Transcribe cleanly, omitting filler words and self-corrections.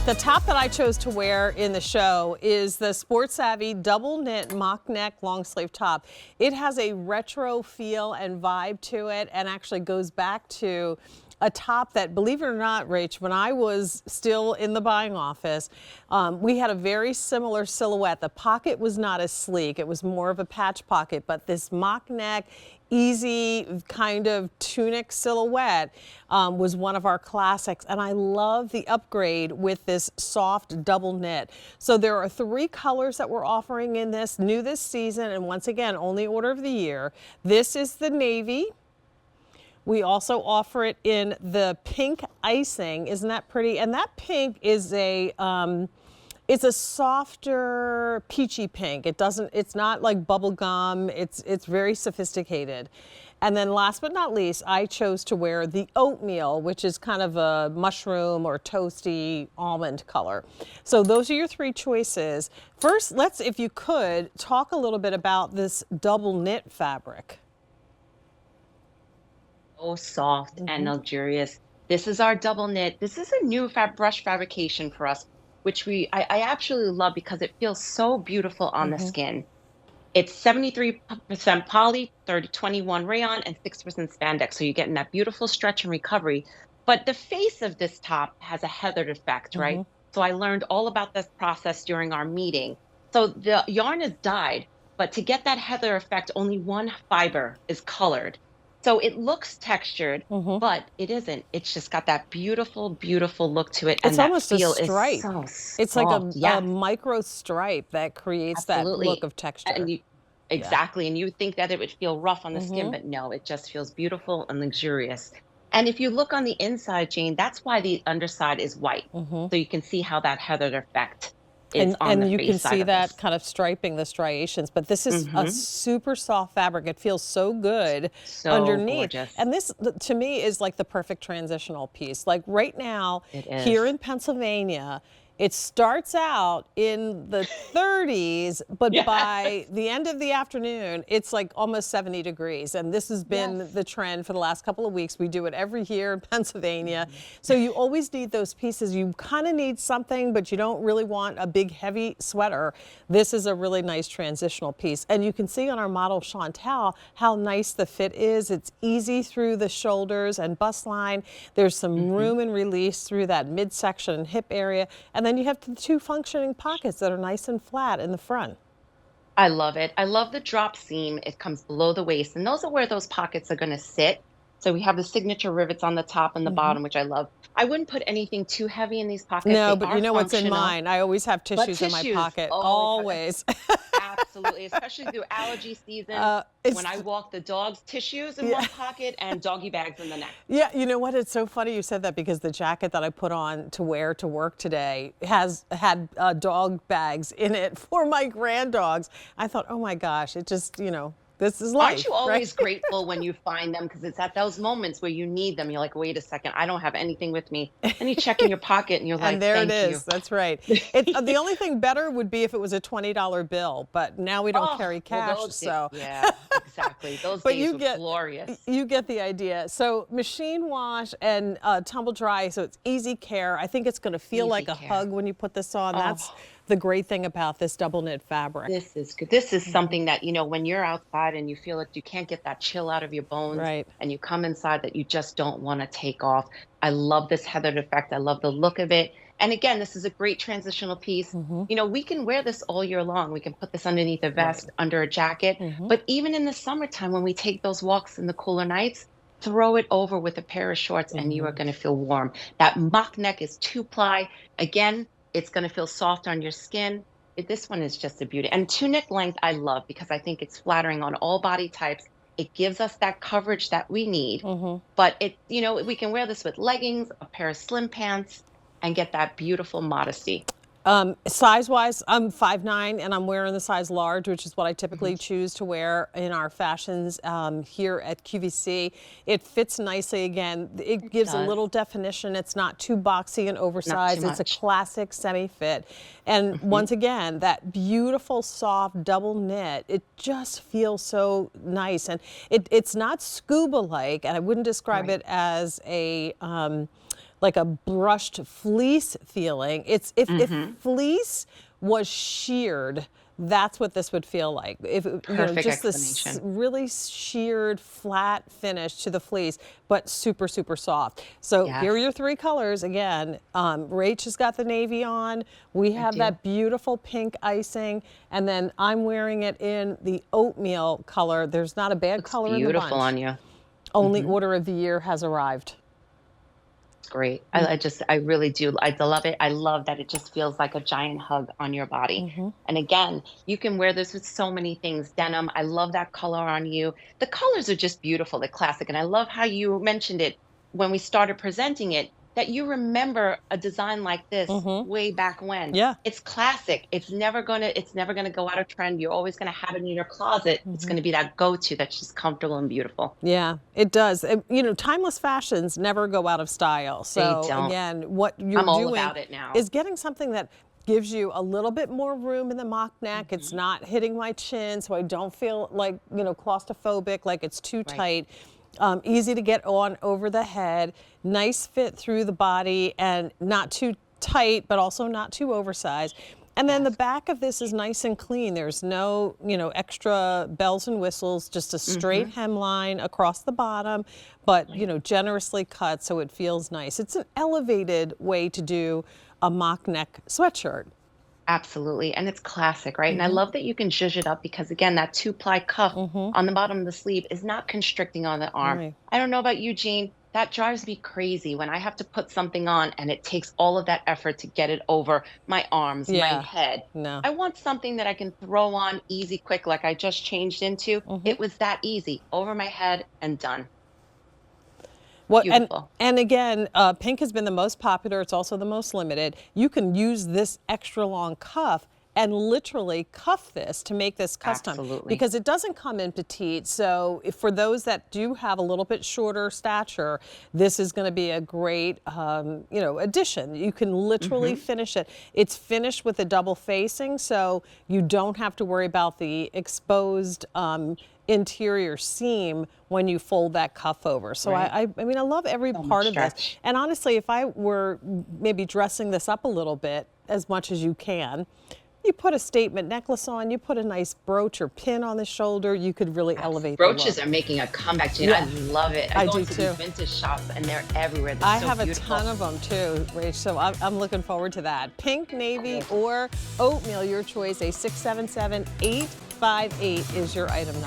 The top that I chose to wear in the show is the Sport Savvy double knit mock neck long sleeve top. It has a retro feel and vibe to it, and actually goes back to a top that, believe it or not, Rach, when I was still in the buying office, we had a very similar silhouette. The pocket was not as sleek. It was more of a patch pocket, but this mock neck, easy kind of tunic silhouette was one of our classics, and I love the upgrade with this soft double knit. So there are 3 colors that we're offering in this, new this season, and once again, only order of the year. This is the navy. We also offer it in the pink icing. Isn't that pretty? And that pink is it's a softer peachy pink. It's not like bubble gum. It's very sophisticated. And then last but not least, I chose to wear the oatmeal, which is kind of a mushroom or toasty almond color. So those are your 3 choices. First, let's, if you could, talk a little bit about this double knit fabric. So soft and luxurious. This is our double knit. This is a new brush fabrication for us, which I absolutely love because it feels so beautiful on the skin. It's 73% poly, 21 rayon, and 6% spandex. So you're getting that beautiful stretch and recovery. But the face of this top has a heathered effect, right? So I learned all about this process during our meeting. So the yarn is dyed, but to get that heather effect, only one fiber is colored. So it looks textured, but it isn't. It's just got that beautiful, beautiful look to it. It's And almost that feel a stripe. is so soft. It's like a micro stripe that creates that look of texture. And exactly. And you would think that it would feel rough on the skin, but no, it just feels beautiful and luxurious. And if you look on the inside, Jane, that's why the underside is white. So you can see how that heathered effect is on the face side of this. And you can see that kind of striping, the striations, but this is a super soft fabric. It feels so good underneath. Gorgeous. And this, to me, is like the perfect transitional piece. Like right now, It here is. in Pennsylvania, it starts out in the 30s, but by the end of the afternoon, it's like almost 70 degrees. And this has been the trend for the last couple of weeks. We do it every year in Pennsylvania. So you always need those pieces. You kind of need something, but you don't really want a big, heavy sweater. This is a really nice transitional piece. And you can see on our model, Chantal, how nice the fit is. It's easy through the shoulders and bust line. There's some room and release through that midsection and hip area. And then you have the 2 functioning pockets that are nice and flat in the front. I love it. I love the drop seam. It comes below the waist, and those are where those pockets are going to sit. So we have the signature rivets on the top and the bottom, which I love. I wouldn't put anything too heavy in these pockets. No, but you know what's in mine? I always have tissues in my pocket, always. Absolutely, especially through allergy season. When I walk the dogs, tissues in one pocket and doggy bags in the next. Yeah, you know what? It's so funny you said that because the jacket that I put on to wear to work today had dog bags in it for my grand dogs. I thought, oh my gosh, it just, you know, this is life. Aren't you always grateful when you find them? Because it's at those moments where you need them. You're like, wait a second, I don't have anything with me. And you check in your pocket and you're like, and there thank it is. you. That's right. The only thing better would be if it was a $20 bill, but now we don't carry cash. Well, so yeah, exactly. Those but days were glorious. You get the idea. So machine wash and tumble dry, so it's easy care. I think it's going to feel like a hug when you put this on. That's the great thing about this double knit fabric. This is good. This is something that, you know, when you're outside and you feel like you can't get that chill out of your bones, and you come inside that you just don't want to take off. I love this heathered effect. I love the look of it. And again, this is a great transitional piece. You know, we can wear this all year long. We can put this underneath a vest, under a jacket. But even in the summertime, when we take those walks in the cooler nights, throw it over with a pair of shorts and you are going to feel warm. That mock neck is 2-ply. Again, it's going to feel soft on your skin. This one is just a beauty. And tunic length I love because I think it's flattering on all body types. It gives us that coverage that we need. But it, you know, we can wear this with leggings, a pair of slim pants, and get that beautiful modesty. Size-wise, I'm 5'9", and I'm wearing the size large, which is what I typically choose to wear in our fashions here at QVC. It fits nicely again. It gives a little definition. It's not too boxy and oversized. It's a classic semi-fit. And once again, that beautiful, soft double knit, it just feels so nice. And it's not scuba-like, and I wouldn't describe it as a like a brushed fleece feeling. It's if Mm-hmm. fleece was sheared, that's what this would feel like. If Perfect just this explanation. really sheared, flat finish to the fleece, but super, super soft. So here are Yes, your three colors again. Rach has got the navy on. We I have do. that beautiful pink icing, and then I'm wearing it in the oatmeal color. There's not a bad Looks color in the beautiful bunch. on you. Only Mm-hmm. order of the year has arrived. Great. I really do. I love it. I love that it just feels like a giant hug on your body. Mm-hmm. And again, you can wear this with so many things. Denim, I love that color on you. The colors are just beautiful, the classic. And I love how you mentioned it when we started presenting it, that you remember a design like this Mm-hmm. way back when. Yeah. It's classic. It's never gonna go out of trend. You're always gonna have it in your closet. It's Mm-hmm. gonna be that go-to that's just comfortable and beautiful. Yeah, it does. Timeless fashions never go out of style. They So don't. again, what you're I'm all doing about it now. is getting something that gives you a little bit more room in the mock neck. It's Hmm. not hitting my chin, so I don't feel like, claustrophobic, like it's too Right. tight. Easy to get on over the head, nice fit through the body, and not too tight, but also not too oversized. And then the Yes. back of this is nice and clean. There's no, extra bells and whistles, just a straight Hmm. hemline across the bottom, but, Right. generously cut so it feels nice. It's an elevated way to do a mock neck sweatshirt. Absolutely. And it's classic, right? And I Hmm. love that you can zhuzh it up because, again, that two-ply cuff Hmm. on the bottom of the sleeve is not constricting on the arm. Right. I don't know about you, Jean. That drives me crazy when I have to put something on and it takes all of that effort to get it over my arms, my Yeah. head. No. I want something that I can throw on easy, quick, like I just changed into. Hmm. It was that easy, over my head and done. Well, and Beautiful. and again, pink has been the most popular. It's also the most limited. You can use this extra long cuff and literally cuff this to make this custom Absolutely. because it doesn't come in petite. So for those that do have a little bit shorter stature, this is going to be a great, addition. You can literally Hmm. finish it. It's finished with a double facing, so you don't have to worry about the exposed interior seam when you fold that cuff over. So Right. I love every So much part of this. stretch. And honestly, if I were maybe dressing this up a little bit, as much as you can, you put a statement necklace on, you put a nice brooch or pin on the shoulder, you could really elevate the Brooches look. are making a comeback, Jane. I Yeah, love it. I I go do into too. these vintage shops and they're everywhere. They're I so have a beautiful. ton of them too, Rach, so I'm looking forward to that. Pink, navy, or oatmeal, your choice. A 677-858 is your item number.